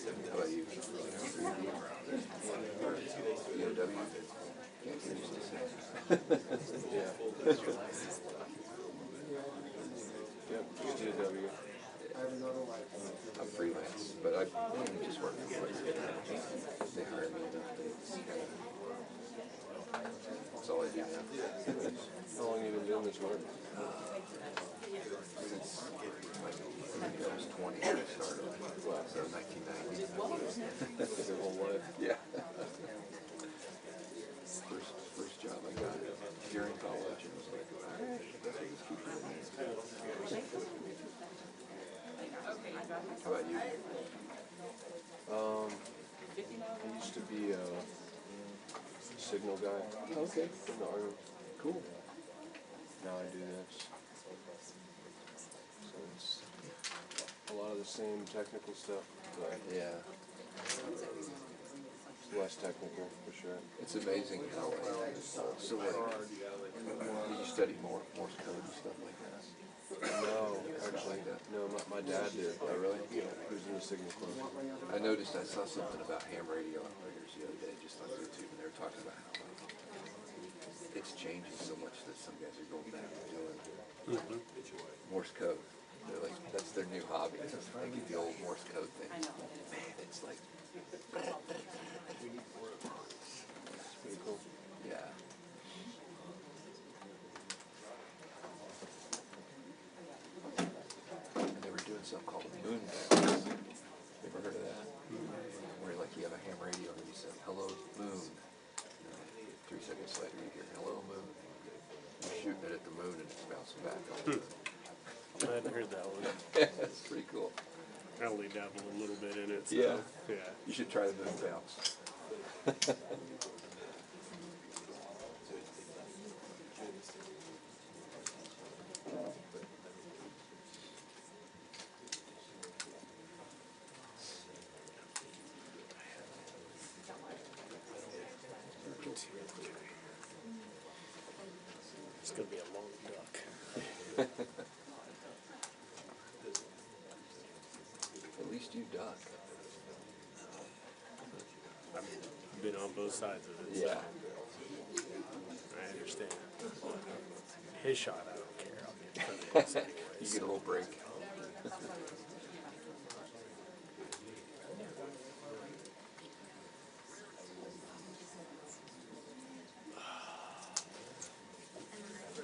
How about you? DOW? Yeah. Yep, DOW. I'm freelance, but I just work for them. They hire me enough. That's all I do now. How long have you been doing this work? Since I was 20 when I started, so 1990. Your whole life? Yeah. First job I got during college, it was like, just keep doing this. How about you? I used to be a signal guy. Okay. In the Army. Cool. Now I do this. So it's a lot of the same technical stuff, but Yeah. it's less technical for sure. It's amazing how, so like, do you study Morse code and stuff like that? No, actually, no, my dad did. Oh, really? You know, he was in the signal club. I noticed I saw something about ham radio operators the other day, just on YouTube, and they were talking about how it's changing so much that some guys are going back to doing Morse code. They're like, that's their new hobby. It's like the old Morse code thing. Man, it's like, It's pretty cool. yeah. And they were doing something called a moon bounce. You ever heard of that? Where like you have a ham radio and you say, hello, moon. 3 seconds later you hear, hello, moon. You're shooting it at the moon and it's bouncing back on the moon. I hadn't heard that one. That's pretty cool. I only dabble a little bit in it. So, Yeah. yeah. You should try the moon bounce. It's going to be a long duck. At least you duck. I've been on both sides of it. Yeah. So I understand. His shot, I don't care. I'll be in front of his anyway. You get a little break.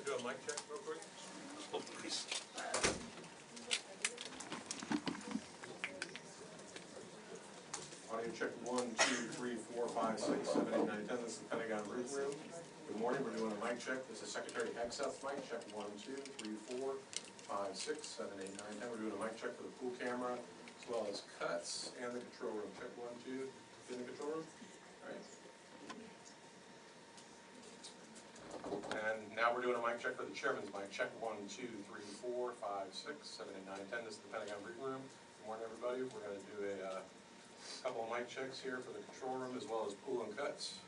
Do a mic check real quick? Oh, please. Audio check 1, 2, 3, 4, 5, 6, 7, 8, 9, 10. This is the Pentagon briefing room. Good morning. We're doing a mic check. This is Secretary Hegseth mic check 1, 2, 3, 4, 5, 6, 7, 8, 9, 10. We're doing a mic check for the pool camera as well as cuts and the control room. Check 1, 2. In the control room. All right. And now we're doing a mic check for the chairman's mic. Check 1, 2, 3, 4, 5, 6, 7, 8, 9, 10. This is the Pentagon briefing room. Good morning, everybody. We're going to do a couple of mic checks here for the control room as well as pool and cuts.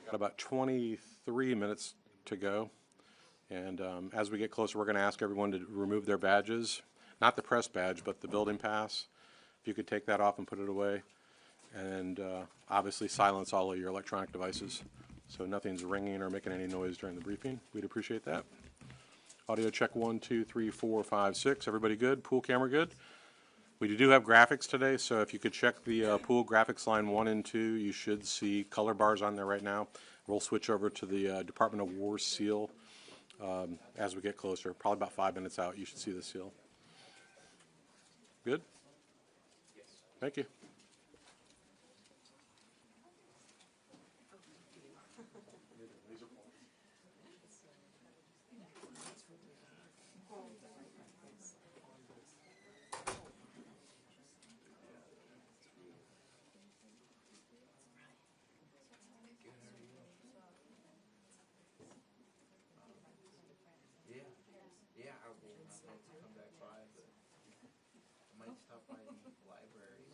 We've got about 23 minutes to go. And as we get closer, we're going to ask everyone to remove their badges. Not the press badge, but the building pass. If you could take that off and put it away. And obviously silence all of your electronic devices, so nothing's ringing or making any noise during the briefing. We'd appreciate that. Audio check 1, 2, 3, 4, 5, 6. Everybody good? Pool camera good? We do have graphics today, so if you could check the pool graphics line 1 and 2, you should see color bars on there right now. We'll switch over to the Department of War seal as we get closer. Probably about 5 minutes out, you should see the seal. Good? Thank you. Come back by, but I might stop by the library.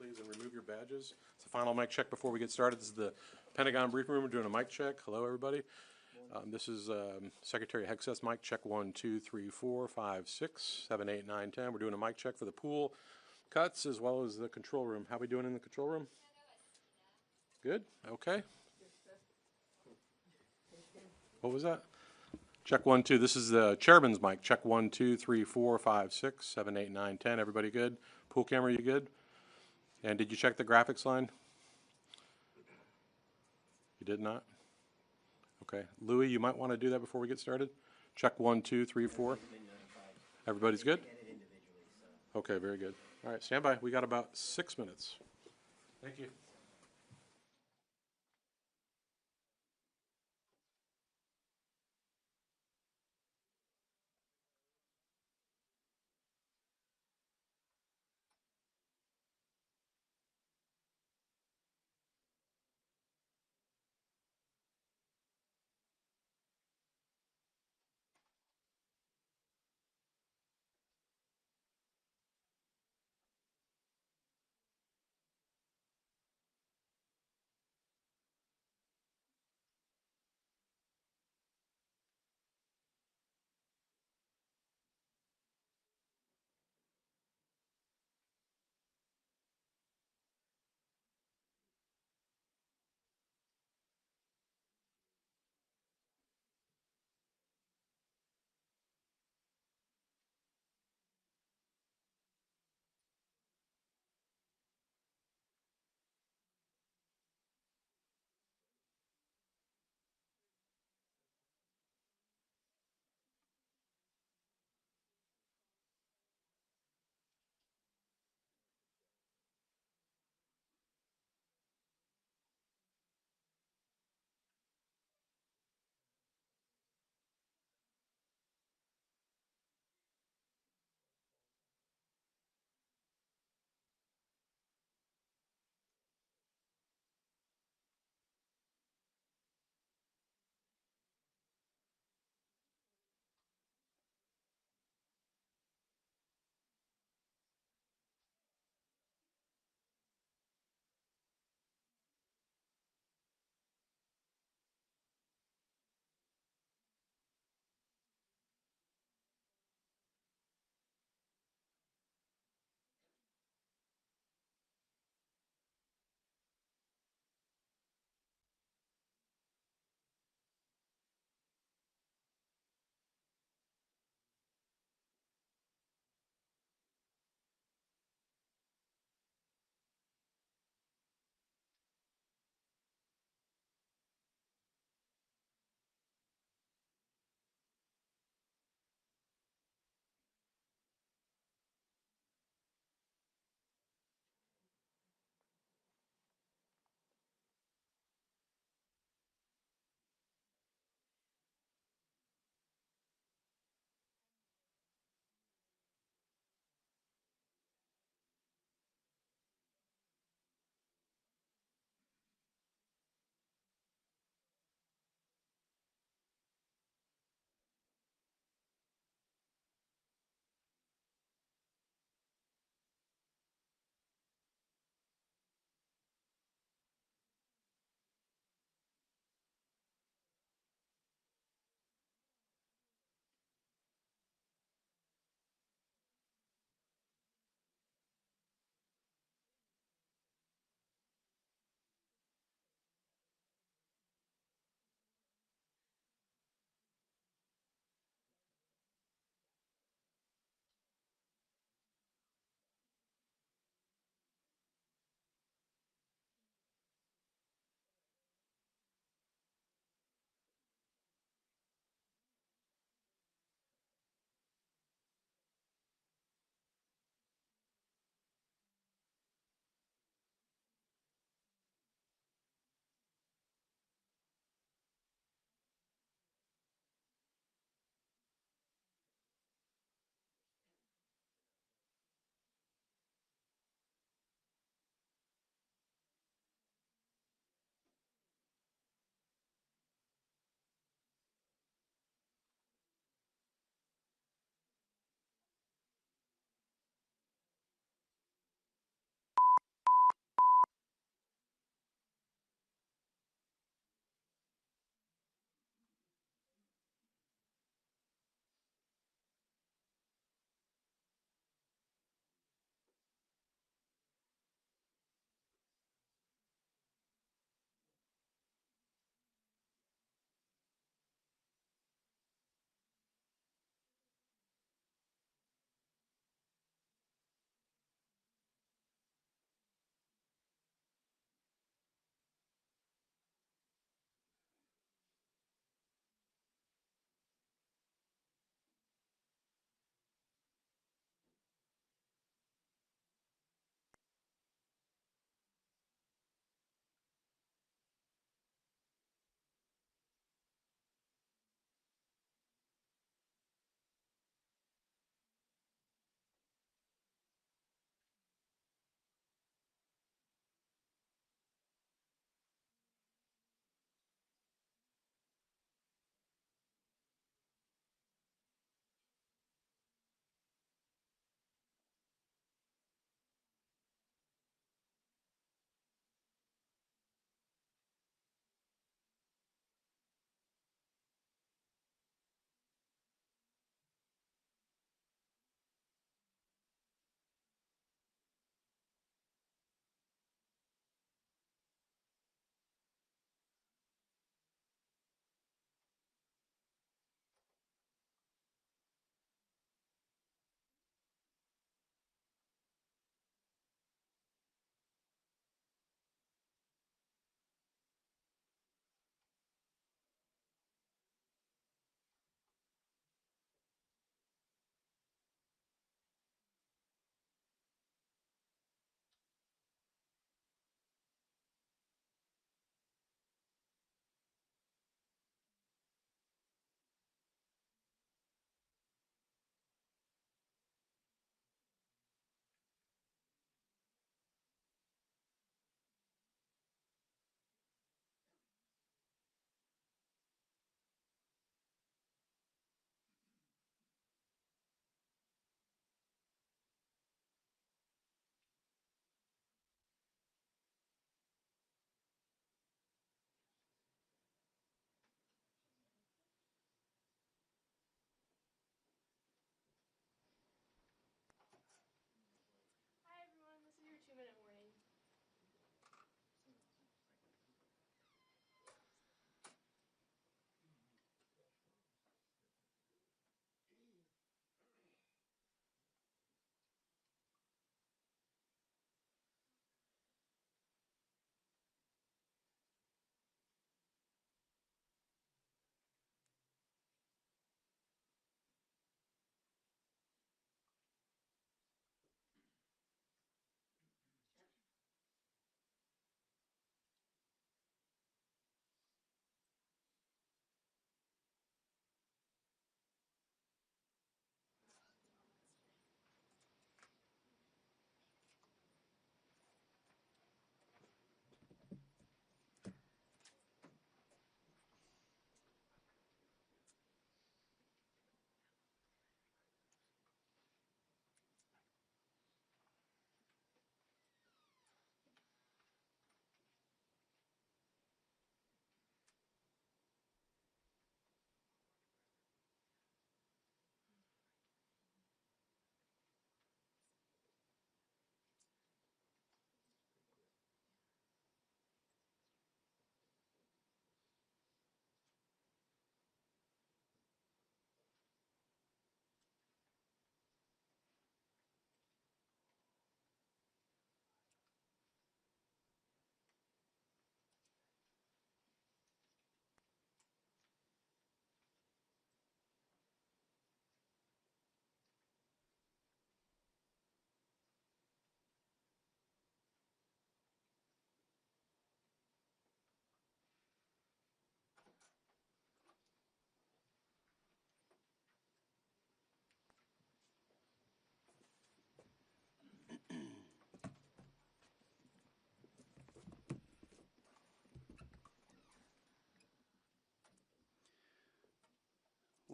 please, and remove your badges. It's the final mic check before we get started. This is the Pentagon briefing room. We're doing a mic check. Hello, everybody. This is Secretary Hegseth mic check 1, 2, 3, 4, 5, 6, 7, 8, 9, 10. We're doing a mic check for the pool cuts as well as the control room. How are we doing in the control room? Good? Okay. What was that? Check 1, 2. This is the chairman's mic. Check 1, 2, 3, 4, 5, 6, 7, 8, 9, 10. Everybody good? Pool camera, you good? And did you check the graphics line? You did not? Okay. Louis, you might want to do that before we get started. Check 1, 2, 3, 4. Everybody's good? Okay, very good. All right, stand by. We got about 6 minutes. Thank you.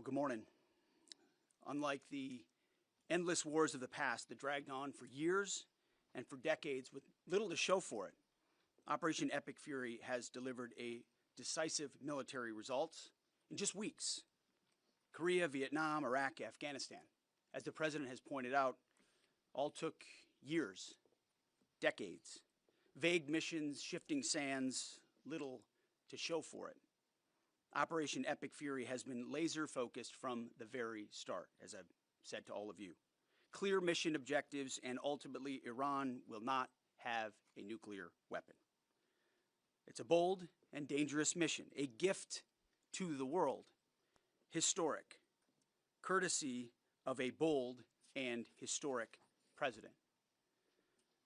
good morning. Unlike the endless wars of the past that dragged on for years and for decades with little to show for it, Operation Epic Fury has delivered a decisive military results in just weeks. Korea, Vietnam, Iraq, Afghanistan, as the president has pointed out, all took years, decades. Vague missions, shifting sands, little to show for it. Operation Epic Fury has been laser focused from the very start, as I've said to all of you. Clear mission objectives, and ultimately Iran will not have a nuclear weapon. It's a bold and dangerous mission, a gift to the world, historic, courtesy of a bold and historic president.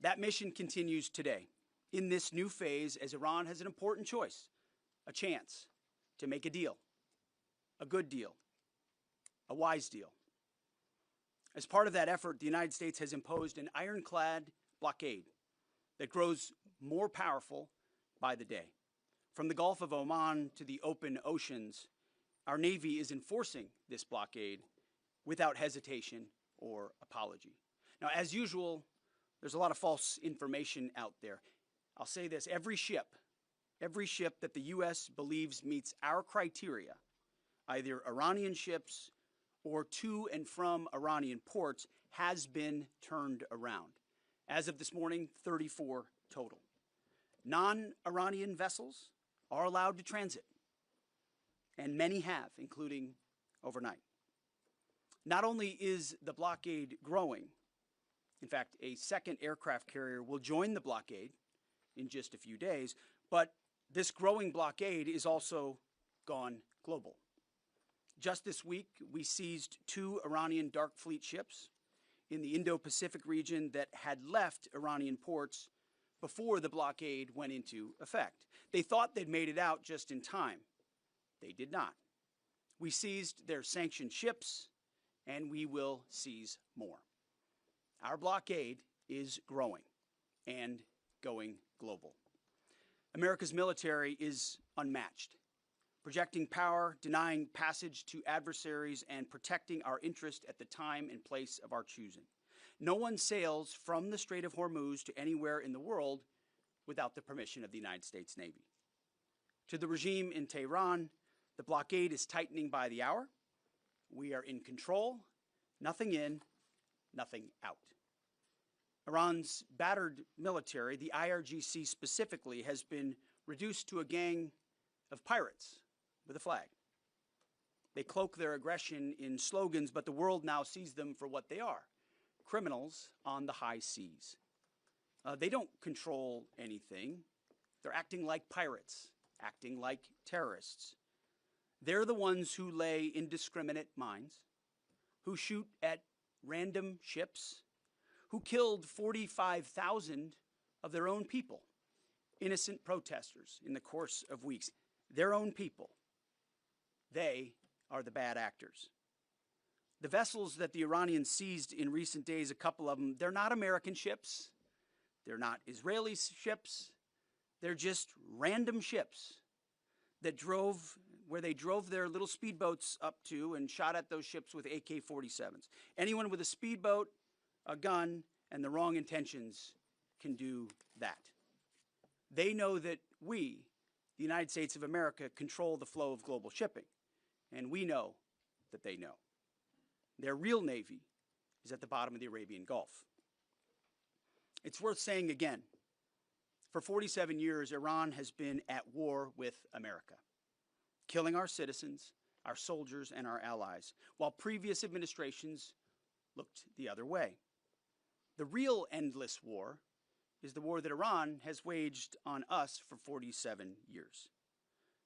That mission continues today in this new phase as Iran has an important choice, a chance to make a deal, a good deal, a wise deal. As part of that effort, the United States has imposed an ironclad blockade that grows more powerful by the day. From the Gulf of Oman to the open oceans, our Navy is enforcing this blockade without hesitation or apology. Now, as usual, there's a lot of false information out there. I'll say this, every ship that the U.S. believes meets our criteria, either Iranian ships or to and from Iranian ports, has been turned around. As of this morning, 34 total. Non-Iranian vessels are allowed to transit, and many have, including overnight. Not only is the blockade growing, in fact, a second aircraft carrier will join the blockade in just a few days, but this growing blockade is also gone global. Just this week, we seized 2 Iranian dark fleet ships in the Indo-Pacific region that had left Iranian ports before the blockade went into effect. They thought they'd made it out just in time. They did not. We seized their sanctioned ships, and we will seize more. Our blockade is growing and going global. America's military is unmatched, projecting power, denying passage to adversaries, and protecting our interest at the time and place of our choosing. No one sails from the Strait of Hormuz to anywhere in the world without the permission of the United States Navy. To the regime in Tehran, the blockade is tightening by the hour. We are in control, nothing in, nothing out. Iran's battered military, the IRGC specifically, has been reduced to a gang of pirates with a flag. They cloak their aggression in slogans, but the world now sees them for what they are, criminals on the high seas. They don't control anything. They're acting like pirates, acting like terrorists. They're the ones who lay indiscriminate mines, who shoot at random ships, who killed 45,000 of their own people, innocent protesters in the course of weeks. Their own people. They are the bad actors. The vessels that the Iranians seized in recent days, a couple of them, they're not American ships. They're not Israeli ships. They're just random ships that where they drove their little speedboats up to and shot at those ships with AK-47s. Anyone with a speedboat, a gun, and the wrong intentions can do that. They know that we, the United States of America, control the flow of global shipping, and we know that they know. Their real navy is at the bottom of the Arabian Gulf. It's worth saying again, for 47 years, Iran has been at war with America, killing our citizens, our soldiers, and our allies, while previous administrations looked the other way. The real endless war is the war that Iran has waged on us for 47 years.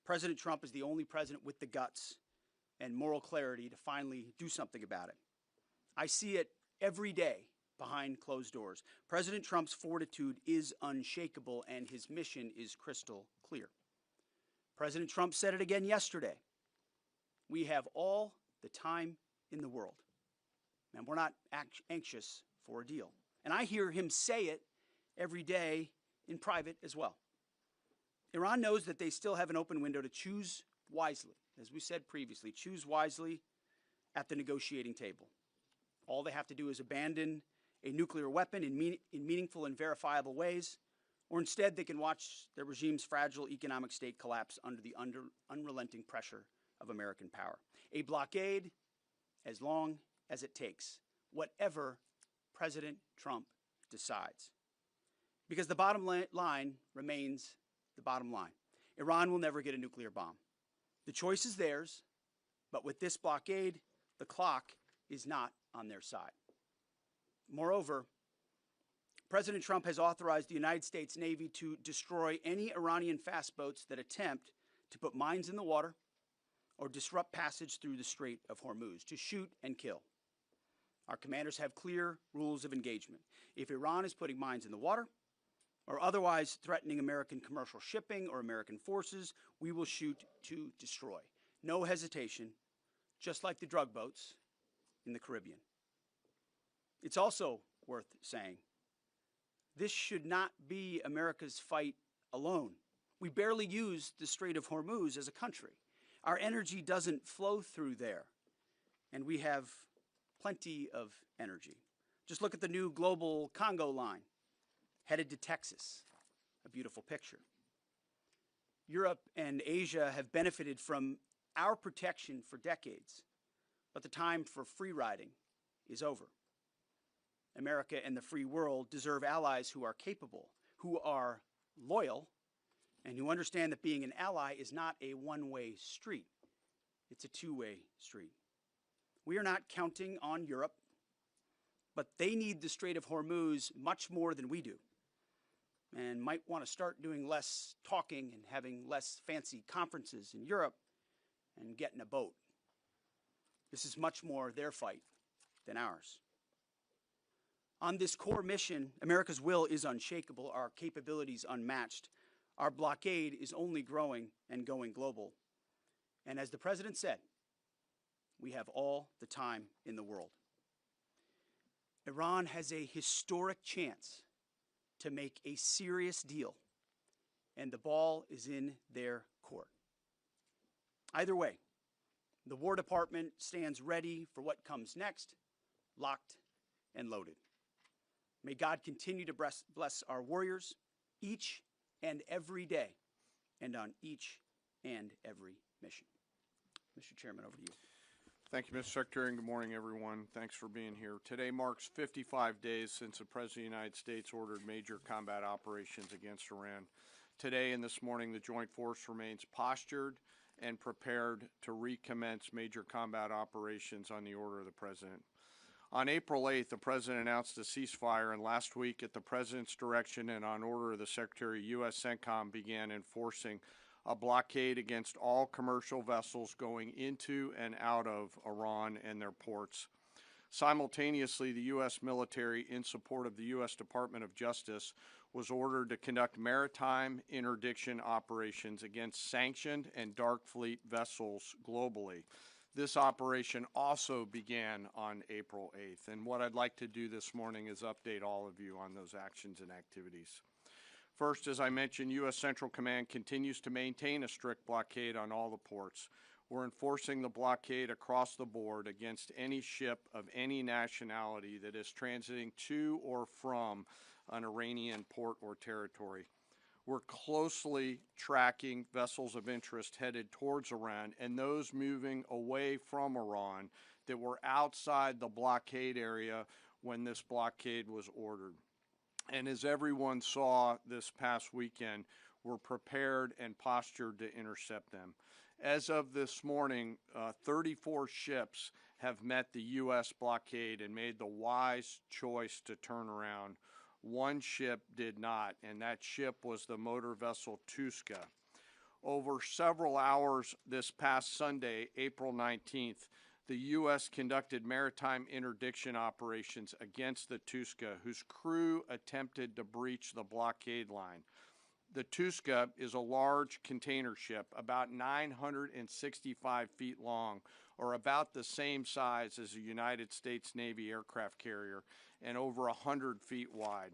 President Trump is the only president with the guts and moral clarity to finally do something about it. I see it every day behind closed doors. President Trump's fortitude is unshakable, and his mission is crystal clear. President Trump said it again yesterday. We have all the time in the world, and we're not anxious for a deal. And I hear him say it every day in private as well. Iran knows that they still have an open window to choose wisely. As we said previously, choose wisely at the negotiating table. All they have to do is abandon a nuclear weapon in meaningful and verifiable ways, or instead they can watch their regime's fragile economic state collapse under the unrelenting pressure of American power. A blockade as long as it takes, whatever President Trump decides. Because the bottom line remains the bottom line. Iran will never get a nuclear bomb. The choice is theirs, but with this blockade, the clock is not on their side. Moreover, President Trump has authorized the United States Navy to destroy any Iranian fast boats that attempt to put mines in the water or disrupt passage through the Strait of Hormuz, to shoot and kill. Our commanders have clear rules of engagement. If Iran is putting mines in the water or otherwise threatening American commercial shipping or American forces, we will shoot to destroy. No hesitation, just like the drug boats in the Caribbean. It's also worth saying, this should not be America's fight alone. We barely use the Strait of Hormuz as a country. Our energy doesn't flow through there, and we have plenty of energy. Just look at the new global Congo line headed to Texas, a beautiful picture. Europe and Asia have benefited from our protection for decades, but the time for free riding is over. America and the free world deserve allies who are capable, who are loyal, and who understand that being an ally is not a one-way street. It's a two-way street. We are not counting on Europe, but they need the Strait of Hormuz much more than we do, and might want to start doing less talking and having less fancy conferences in Europe and get in a boat. This is much more their fight than ours. On this core mission, America's will is unshakable, our capabilities unmatched. Our blockade is only growing and going global. And as the President said, we have all the time in the world. Iran has a historic chance to make a serious deal, and the ball is in their court. Either way, the War Department stands ready for what comes next, locked and loaded. May God continue to bless our warriors each and every day and on each and every mission. Mr. Chairman, over to you. Thank you, Mr. Secretary, and good morning, everyone. Thanks for being here. Today marks 55 days since the President of the United States ordered major combat operations against Iran. Today and this morning, the Joint Force remains postured and prepared to recommence major combat operations on the order of the President. On April 8th, the President announced a ceasefire, and last week, at the President's direction and on order of the Secretary, U.S. CENTCOM began enforcing a blockade against all commercial vessels going into and out of Iran and their ports. Simultaneously, the U.S. military, in support of the U.S. Department of Justice, was ordered to conduct maritime interdiction operations against sanctioned and dark fleet vessels globally. This operation also began on April 8th, and what I'd like to do this morning is update all of you on those actions and activities. First, as I mentioned, U.S. Central Command continues to maintain a strict blockade on all the ports. We're enforcing the blockade across the board against any ship of any nationality that is transiting to or from an Iranian port or territory. We're closely tracking vessels of interest headed towards Iran and those moving away from Iran that were outside the blockade area when this blockade was ordered. And as everyone saw this past weekend, we're prepared and postured to intercept them. As of this morning, 34 ships have met the U.S. blockade and made the wise choice to turn around. One ship did not, and that ship was the motor vessel Tuska. Over several hours this past Sunday, April 19th, the U.S. conducted maritime interdiction operations against the Tuska, whose crew attempted to breach the blockade line. The Tuska is a large container ship, about 965 feet long, or about the same size as a United States Navy aircraft carrier, and over 100 feet wide.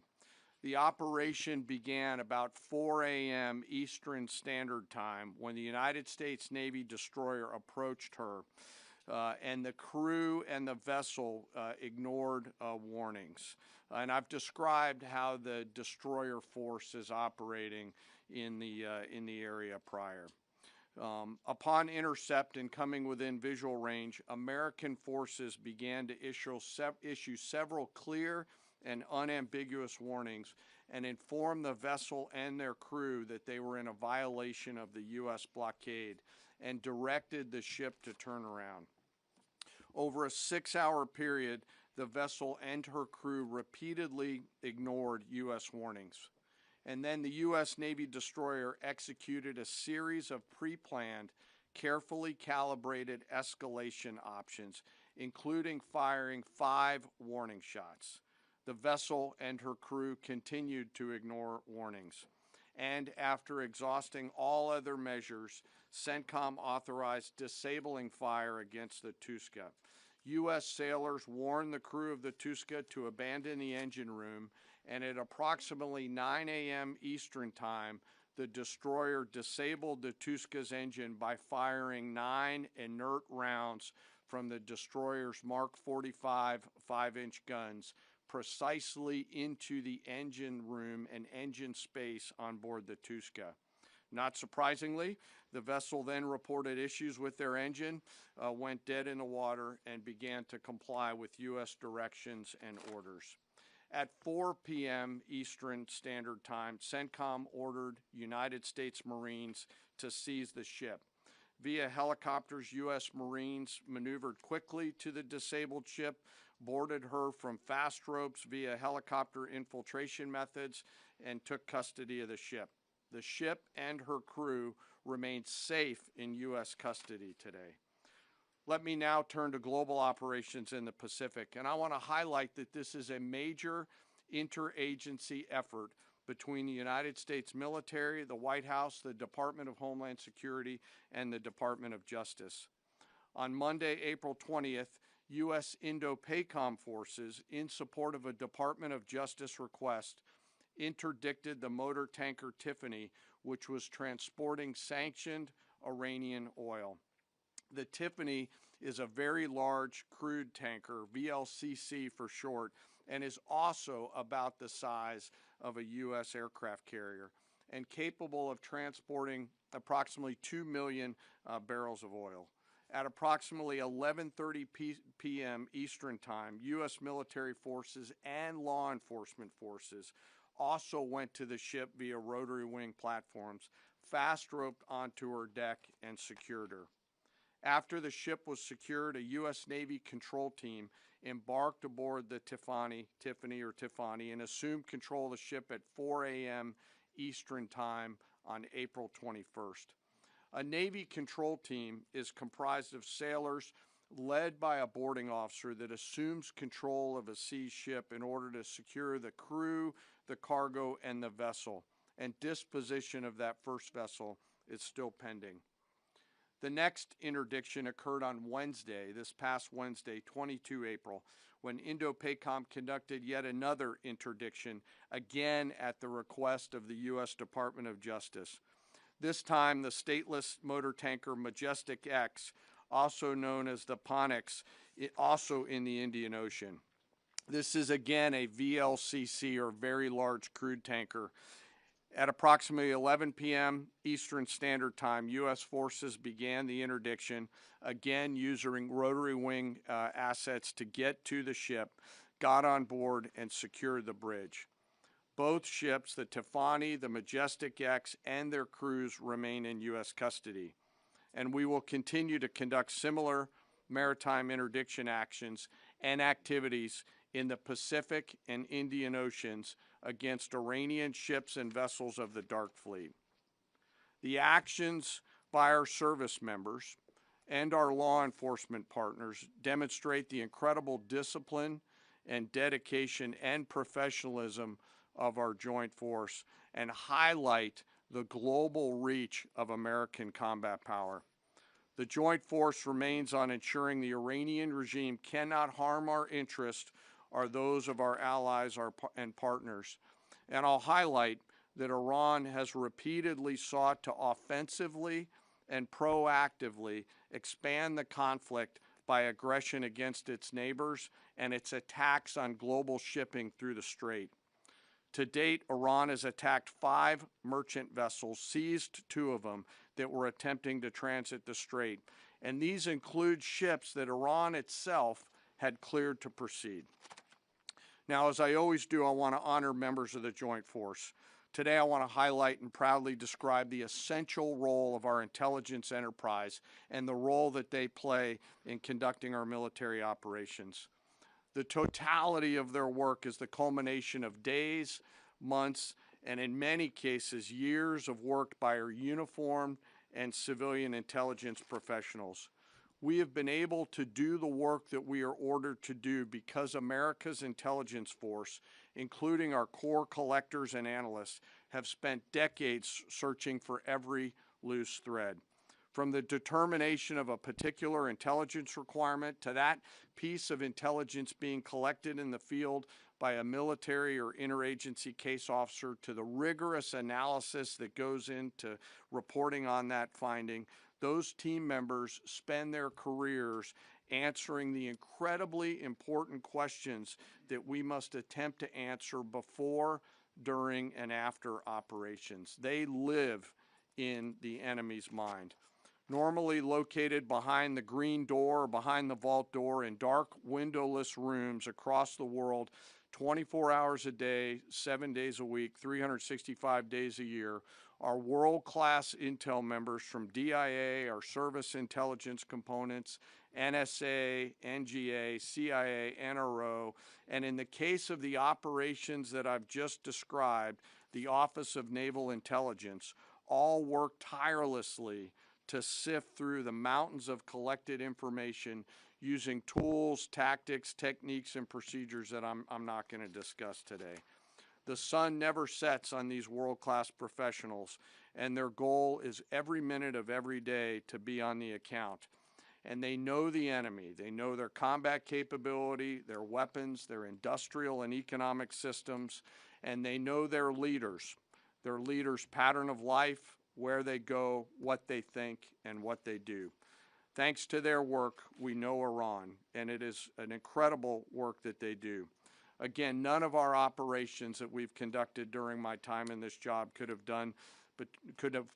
The operation began about 4 a.m. Eastern Standard Time when the United States Navy destroyer approached her. and the crew and the vessel ignored warnings. And I've described how the destroyer force is operating in the area prior. Upon intercept and coming within visual range, American forces began to issue several clear and unambiguous warnings and inform the vessel and their crew that they were in a violation of the U.S. blockade and directed the ship to turn around. Over a 6-hour period, the vessel and her crew repeatedly ignored U.S. warnings. And then the U.S. Navy destroyer executed a series of pre-planned, carefully calibrated escalation options, including firing 5 warning shots. The vessel and her crew continued to ignore warnings. And after exhausting all other measures, CENTCOM authorized disabling fire against the Tuska. U.S. sailors warned the crew of the Tuska to abandon the engine room, and at approximately 9 a.m. Eastern Time, the destroyer disabled the Tuska's engine by firing 9 inert rounds from the destroyer's Mark 45 5-inch guns precisely into the engine room and engine space on board the Tuska. Not surprisingly, the vessel then reported issues with their engine, went dead in the water, and began to comply with U.S. directions and orders. At 4 p.m. Eastern Standard Time, CENTCOM ordered United States Marines to seize the ship. Via helicopters, U.S. Marines maneuvered quickly to the disabled ship, boarded her from fast ropes via helicopter infiltration methods, and took custody of the ship. The ship and her crew remain safe in U.S. custody today. Let me now turn to global operations in the Pacific, and I want to highlight that this is a major interagency effort between the United States military, the White House, the Department of Homeland Security, and the Department of Justice. On Monday, April 20th, U.S. Indo-PACOM forces, in support of a Department of Justice request, interdicted the motor tanker Tiffany, which was transporting sanctioned Iranian oil. The Tiffany is a very large crude tanker, VLCC for short, and is also about the size of a U.S. aircraft carrier and capable of transporting approximately 2 million barrels of oil. At approximately 11:30 p.m. Eastern Time, U.S. military forces and law enforcement forces also went to the ship via rotary wing platforms, fast roped onto her deck, and secured her. After the ship was secured, a U.S. Navy control team embarked aboard the Tiffany, and assumed control of the ship at 4 a.m. Eastern Time on April 21st. A Navy control team is comprised of sailors led by a boarding officer that assumes control of a seized ship in order to secure the crew, the cargo, and the vessel, and disposition of that first vessel is still pending. The next interdiction occurred on Wednesday, this past Wednesday, 22 April, when Indo-PACOM conducted yet another interdiction, again at the request of the U.S. Department of Justice. This time, the stateless motor tanker Majestic X, also known as the Ponix, also in the Indian Ocean. This is again a VLCC, or very large crude tanker. At approximately 11 p.m. Eastern Standard Time, U.S. forces began the interdiction, again using rotary wing assets to get to the ship, got on board, and secured the bridge. Both ships, the Tiffany, the Majestic X, and their crews remain in U.S. custody. And we will continue to conduct similar maritime interdiction actions and activities in the Pacific and Indian Oceans against Iranian ships and vessels of the Dark Fleet. The actions by our service members and our law enforcement partners demonstrate the incredible discipline and dedication and professionalism of our joint force and highlight the global reach of American combat power. The joint force remains on ensuring the Iranian regime cannot harm our interests or those of our allies and partners. And I'll highlight that Iran has repeatedly sought to offensively and proactively expand the conflict by aggression against its neighbors and its attacks on global shipping through the strait. To date, Iran has attacked 5 merchant vessels, seized 2 of them that were attempting to transit the strait, and these include ships that Iran itself had cleared to proceed. Now, as I always do, I want to honor members of the Joint Force. Today, I want to highlight and proudly describe the essential role of our intelligence enterprise and the role that they play in conducting our military operations. The totality of their work is the culmination of days, months, and in many cases, years of work by our uniformed and civilian intelligence professionals. We have been able to do the work that we are ordered to do because America's intelligence force, including our core collectors and analysts, have spent decades searching for every loose thread. From the determination of a particular intelligence requirement to that piece of intelligence being collected in the field by a military or interagency case officer, to the rigorous analysis that goes into reporting on that finding, those team members spend their careers answering the incredibly important questions that we must attempt to answer before, during, and after operations. They live in the enemy's mind. Normally located behind the green door or behind the vault door in dark, windowless rooms across the world, 24 hours a day, 7 days a week, 365 days a year, are world-class intel members from DIA, our service intelligence components, NSA, NGA, CIA, NRO, and in the case of the operations that I've just described, the Office of Naval Intelligence, all work tirelessly to sift through the mountains of collected information using tools, tactics, techniques, and procedures that I'm not going to discuss today. The sun never sets on these world-class professionals, and their goal is every minute of every day to be on the account. And they know the enemy. They know their combat capability, their weapons, their industrial and economic systems, and they know their leaders' pattern of life, where they go, what they think, and what they do. Thanks to their work, we know Iran, and it is an incredible work that they do. Again, none of our operations that we've conducted during my time in this job could have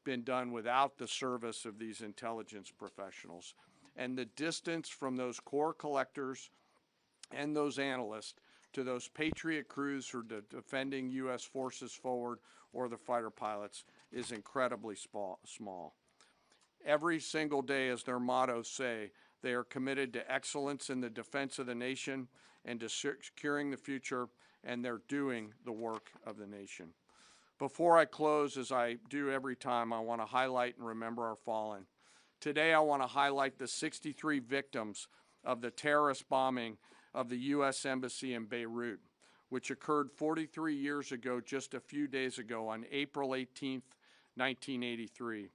been done without the service of these intelligence professionals. And the distance from those core collectors and those analysts to those Patriot crews who are defending U.S. forces forward or the fighter pilots is incredibly small. Every single day, as their mottos say, they are committed to excellence in the defense of the nation and to securing the future, and they're doing the work of the nation. Before I close, as I do every time, I want to highlight and remember our fallen. Today, I want to highlight the 63 victims of the terrorist bombing of the U.S. Embassy in Beirut, which occurred 43 years ago, just a few days ago, on April 18th, 1983.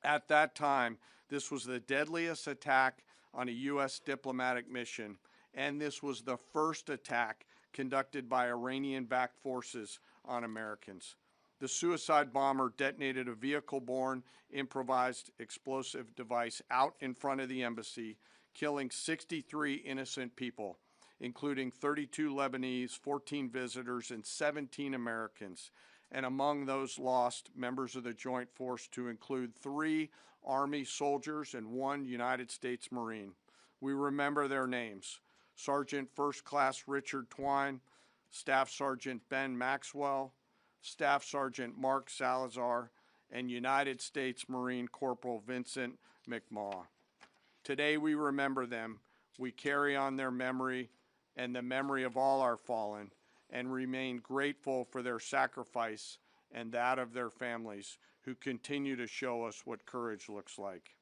At that time, this was the deadliest attack on a U.S. diplomatic mission, and this was the first attack conducted by Iranian-backed forces on Americans. The suicide bomber detonated a vehicle-borne improvised explosive device out in front of the embassy, killing 63 innocent people, including 32 Lebanese, 14 visitors, and 17 Americans. And among those lost, members of the Joint Force to include 3 Army soldiers and 1 United States Marine. We remember their names: Sergeant First Class Richard Twine, Staff Sergeant Ben Maxwell, Staff Sergeant Mark Salazar, and United States Marine Corporal Vincent McMaw. Today we remember them. We carry on their memory and the memory of all our fallen, and remain grateful for their sacrifice and that of their families, who continue to show us what courage looks like.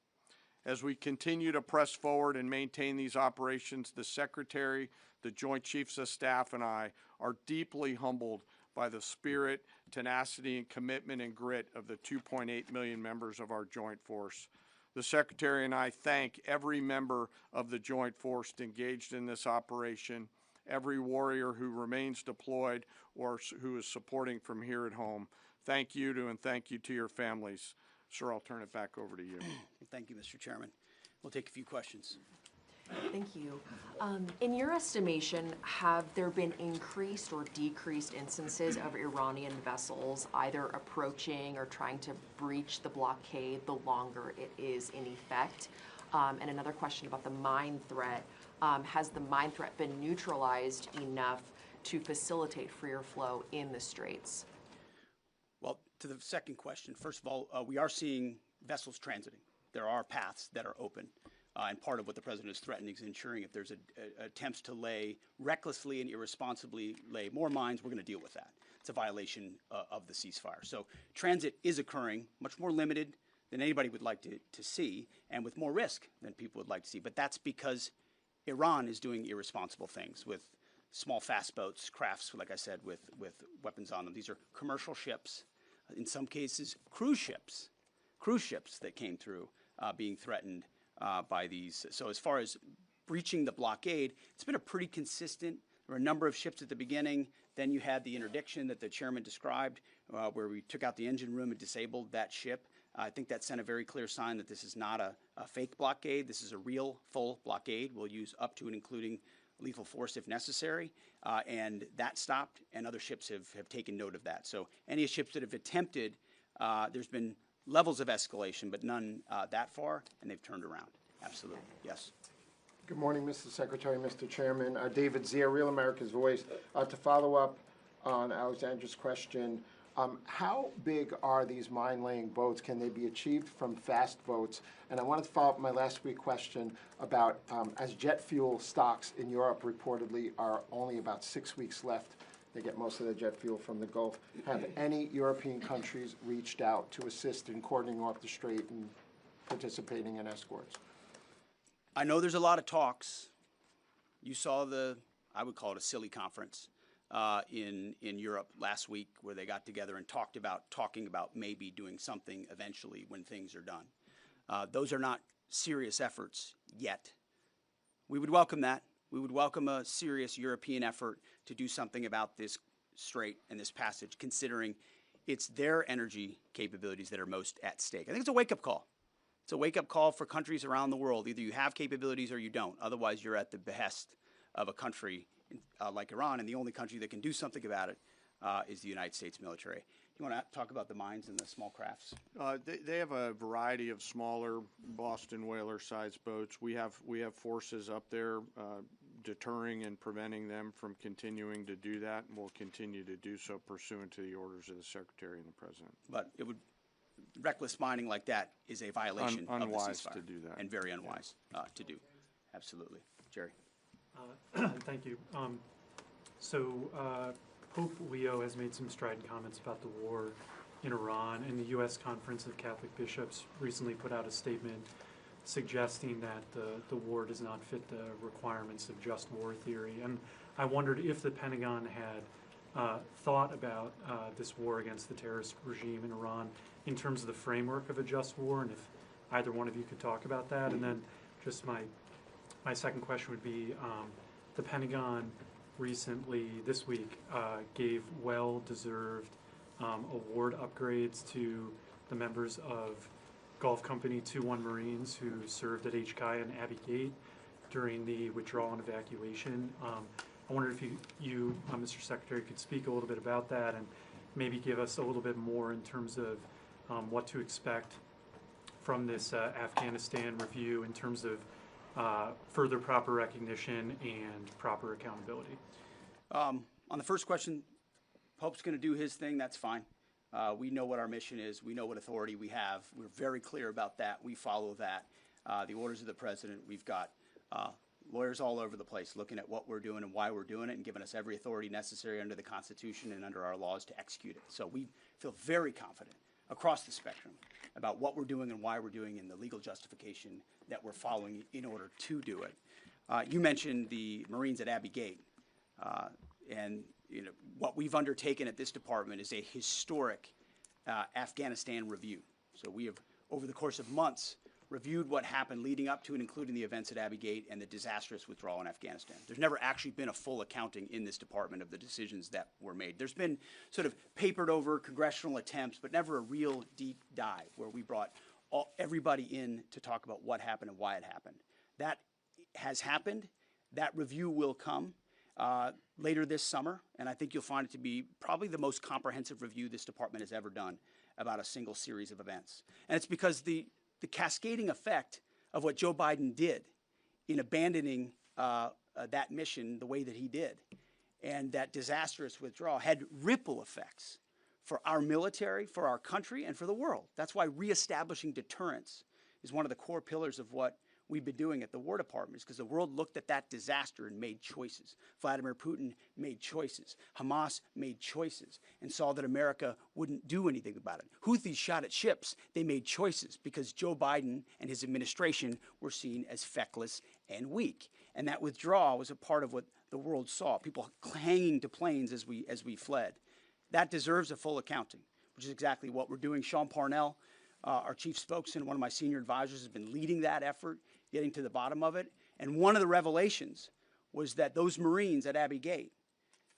As we continue to press forward and maintain these operations, the Secretary, the Joint Chiefs of Staff, and I are deeply humbled by the spirit, tenacity, and commitment and grit of the 2.8 million members of our Joint Force. The Secretary and I thank every member of the Joint Force engaged in this operation, every warrior who remains deployed or who is supporting from here at home. Thank you to, and thank you to your families. Sir, I'll turn it back over to you. Thank you, Mr. Chairman. We'll take a few questions. Thank you. In your estimation, have there been increased or decreased instances of Iranian vessels either approaching or trying to breach the blockade the longer it is in effect? And another question about the mine threat. Has the mine threat been neutralized enough to facilitate freer flow in the straits? Well, to the second question, first of all, we are seeing vessels transiting. There are paths that are open. And part of what the president is threatening is ensuring if there's attempts to recklessly and irresponsibly lay more mines, we're going to deal with that. It's a violation of the ceasefire. So transit is occurring, much more limited than anybody would like to see, and with more risk than people would like to see. But that's because Iran is doing irresponsible things with small fast boats, crafts, like I said, with weapons on them. These are commercial ships, in some cases cruise ships that came through being threatened by these. So as far as breaching the blockade, it's been a pretty consistent. There were a number of ships at the beginning. Then you had the interdiction that the chairman described, where we took out the engine room and disabled that ship. I think that sent a very clear sign that this is not a fake blockade. This is a real, full blockade. We'll use up to and including lethal force if necessary. And that stopped, and other ships have taken note of that. So any ships that have attempted, there's been levels of escalation, but none that far, and they've turned around. Absolutely. Yes. Good morning, Mr. Secretary, Mr. Chairman. David Zier, Real America's Voice. To follow up on Alexandra's question, how big are these mine-laying boats? Can they be achieved from fast boats? And I wanted to follow up my last week question about as jet fuel stocks in Europe reportedly are only about 6 weeks left. They get most of their jet fuel from the Gulf. Have any European countries reached out to assist in cordoning off the strait and participating in escorts? I know there's a lot of talks. You saw I would call it a silly conference in Europe last week where they got together and talking about maybe doing something eventually when things are done. Those are not serious efforts yet. We would welcome that. We would welcome a serious European effort to do something about this strait and this passage, considering it's their energy capabilities that are most at stake. I think it's a wake-up call. It's a wake-up call for countries around the world. Either you have capabilities or you don't. Otherwise, you're at the behest of a country like Iran, and the only country that can do something about it is the United States military. You want to talk about the mines and the small crafts? They have a variety of smaller Boston whaler-sized boats. We have forces up there deterring and preventing them from continuing to do that, and we'll continue to do so pursuant to the orders of the Secretary and the President. But reckless mining like that is a violation of the unwise ceasefire, to do that, and very unwise to do. Absolutely, Jerry. Thank you. Pope Leo has made some strident comments about the war in Iran, and the U.S. Conference of Catholic Bishops recently put out a statement suggesting that the war does not fit the requirements of just war theory. And I wondered if the Pentagon had thought about this war against the terrorist regime in Iran in terms of the framework of a just war, and if either one of you could talk about that. And then just my second question would be, the Pentagon recently, this week, gave well-deserved award upgrades to the members of Gulf Company 2-1 Marines who served at HKI and Abbey Gate during the withdrawal and evacuation. I wonder if you Mr. Secretary, could speak a little bit about that and maybe give us a little bit more in terms of what to expect from this Afghanistan review in terms of further proper recognition and proper accountability. On the first question, Pope's going to do his thing. That's fine. We know what our mission is. We know what authority we have. We're very clear about that. We follow that. The orders of the president. We've got lawyers all over the place looking at what we're doing and why we're doing it and giving us every authority necessary under the Constitution and under our laws to execute it. So we feel very confident across the spectrum about what we're doing and why we're doing and the legal justification that we're following in order to do it. You mentioned the Marines at Abbey Gate. And what we've undertaken at this department is a historic Afghanistan review. So we have, over the course of months, reviewed what happened leading up to and including the events at Abbey Gate and the disastrous withdrawal in Afghanistan. There's never actually been a full accounting in this department of the decisions that were made. There's been sort of papered over congressional attempts, but never a real deep dive where we brought everybody in to talk about what happened and why it happened. That has happened. That review will come later this summer, and I think you'll find it to be probably the most comprehensive review this department has ever done about a single series of events. And it's because the cascading effect of what Joe Biden did in abandoning that mission the way that he did, and that disastrous withdrawal had ripple effects for our military, for our country, and for the world. That's why reestablishing deterrence is one of the core pillars of what we've been doing at the War Department, because the world looked at that disaster and made choices. Vladimir Putin made choices. Hamas made choices and saw that America wouldn't do anything about it. Houthis shot at ships. They made choices because Joe Biden and his administration were seen as feckless and weak. And that withdrawal was a part of what the world saw, people hanging to planes as we fled. That deserves a full accounting, which is exactly what we're doing. Sean Parnell, our chief spokesman, one of my senior advisors, has been leading that effort, getting to the bottom of it. And one of the revelations was that those Marines at Abbey Gate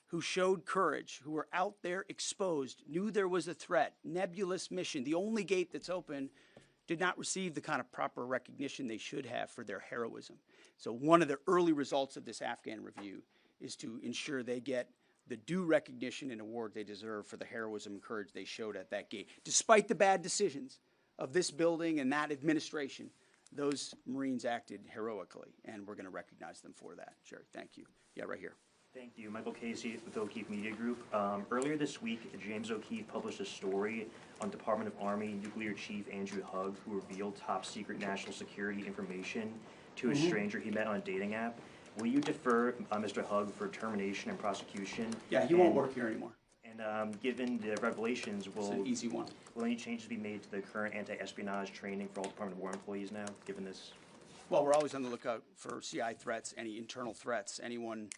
who showed courage, who were out there exposed, knew there was a threat, nebulous mission, the only gate that's open, did not receive the kind of proper recognition they should have for their heroism. So one of the early results of this Afghan review is to ensure they get the due recognition and award they deserve for the heroism and courage they showed at that gate. Despite the bad decisions of this building and that administration, those Marines acted heroically, and we're going to recognize them for that. Jerry, thank you. Yeah, right here. Thank you. Michael Casey with O'Keefe Media Group. Earlier this week, James O'Keefe published a story on Department of Army Nuclear Chief Andrew Hugg, who revealed top-secret national security information to a stranger he met on a dating app. Will you defer Mr. Hugg for termination and prosecution? Yeah, he won't work here anymore. And given the revelations, It's an easy one. will any changes be made to the current anti-espionage training for all Department of War employees now, given this? Well, we're always on the lookout for CI threats, any internal threats, anyone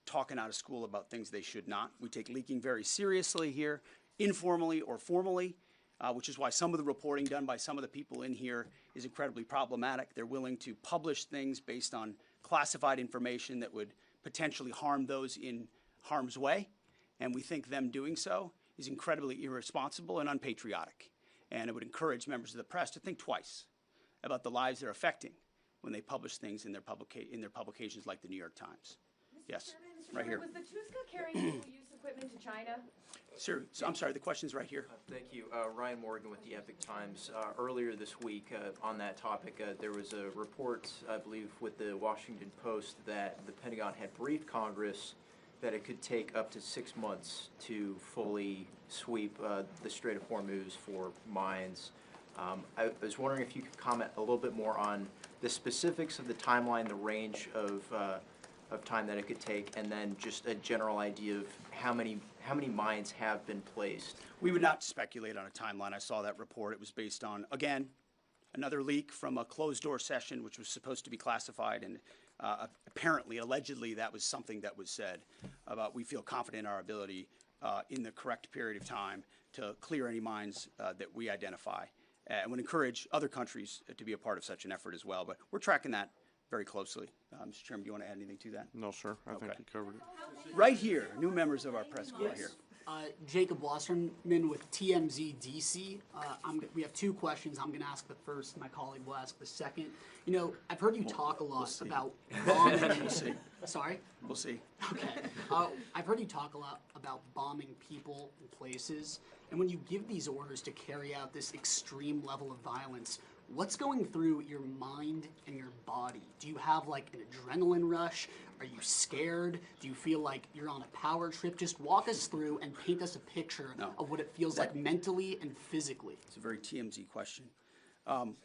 talking out of school about things they should not. We take leaking very seriously here, informally or formally, which is why some of the reporting done by some of the people in here is incredibly problematic. They're willing to publish things based on classified information that would potentially harm those in harm's way, and we think them doing so is incredibly irresponsible and unpatriotic. And it would encourage members of the press to think twice about the lives they're affecting when they publish things in their publications like the New York Times. Yes, right here. Was the Tuska carrying dual-use equipment to China? Sir, I'm sorry, the question's right here. Thank you. Ryan Morgan with the Epic Times. Earlier this week, on that topic, there was a report, I believe, with the Washington Post that the Pentagon had briefed Congress that it could take up to 6 months to fully sweep the Strait of Hormuz for mines. I was wondering if you could comment a little bit more on the specifics of the timeline, the range of time that it could take, and then just a general idea of how many mines have been placed. We would not speculate on a timeline. I saw that report. It was based on, again, another leak from a closed-door session, which was supposed to be classified, and apparently, allegedly, that was something that was said about we feel confident in our ability in the correct period of time to clear any mines that we identify, and would encourage other countries to be a part of such an effort as well. But we're tracking that very closely. Mr. Chairman, do you want to add anything to that? No, sir. I think you covered it. Right here, new members of our press corps here. Jacob Wasserman with TMZ DC. We have two questions. I'm going to ask the first. My colleague will ask the second. You know, I've heard you talk a lot about bombing. We'll see. Sorry? We'll see. Okay. I've heard you talk a lot about bombing people and places. And when you give these orders to carry out this extreme level of violence, what's going through your mind and your body? Do you have like an adrenaline rush? Are you scared? Do you feel like you're on a power trip? Just walk us through and paint us a picture of what it feels like mentally and physically. It's a very TMZ question.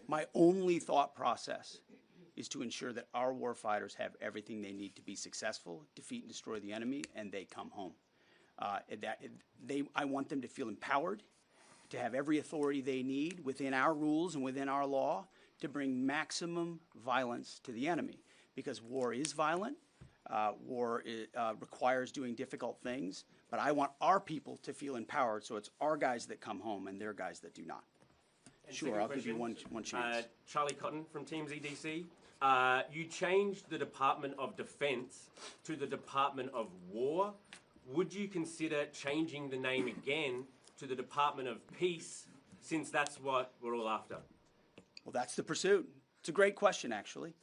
My only thought process is to ensure that our warfighters have everything they need to be successful, defeat and destroy the enemy, and they come home. I want them to feel empowered, to have every authority they need within our rules and within our law to bring maximum violence to the enemy. Because war is violent, war requires doing difficult things, but I want our people to feel empowered, so it's our guys that come home and their guys that do not. And sure, I'll give you one chance. Charlie Cotton from TMZ DC. You changed the Department of Defense to the Department of War. Would you consider changing the name again to the Department of Peace, since that's what we're all after? Well, that's the pursuit. It's a great question, actually.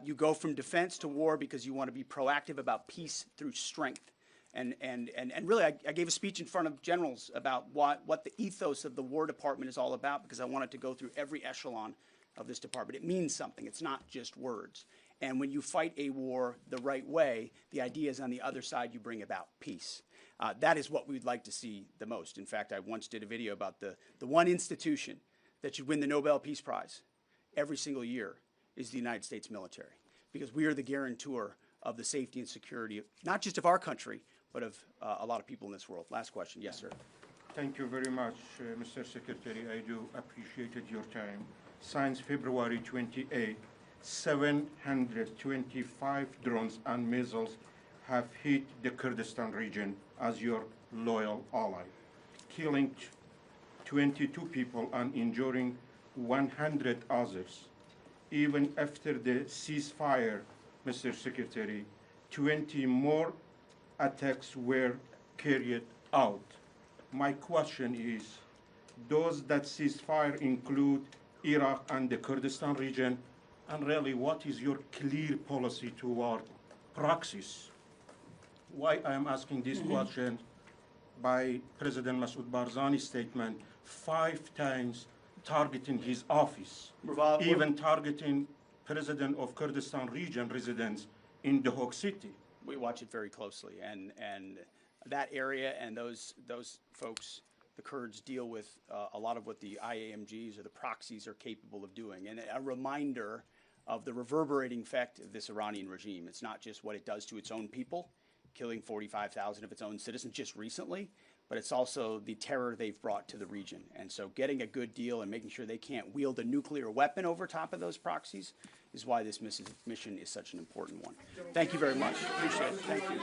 You go from defense to war because you want to be proactive about peace through strength. And really, I gave a speech in front of generals about what the ethos of the War Department is all about, because I wanted to go through every echelon of this department. It means something. It's not just words. And when you fight a war the right way, the idea is on the other side you bring about peace. That is what we'd like to see the most. In fact, I once did a video about the one institution that should win the Nobel Peace Prize every single year is the United States military, because we are the guarantor of the safety and security, not just of our country, but of a lot of people in this world. Last question. Yes, sir. Thank you very much, Mr. Secretary. I do appreciate your time. Since February 28, 725 drones and missiles have hit the Kurdistan region as your loyal ally, killing 22 people and injuring 100 others. Even after the ceasefire, Mr. Secretary, 20 more attacks were carried out. My question is, does that ceasefire include Iraq and the Kurdistan region? And really, what is your clear policy toward proxies? Why I am asking this question, by President Masoud Barzani's statement, 5 times targeting his office, even targeting President of Kurdistan region residents in the Hague City. We watch it very closely, and that area and those folks, the Kurds, deal with a lot of what the IAMGs or the proxies are capable of doing, and a reminder of the reverberating effect of this Iranian regime. It's not just what it does to its own people, killing 45,000 of its own citizens just recently, but it's also the terror they've brought to the region. And so getting a good deal and making sure they can't wield a nuclear weapon over top of those proxies is why this mission is such an important one. Thank you very much. Appreciate it. Thank you.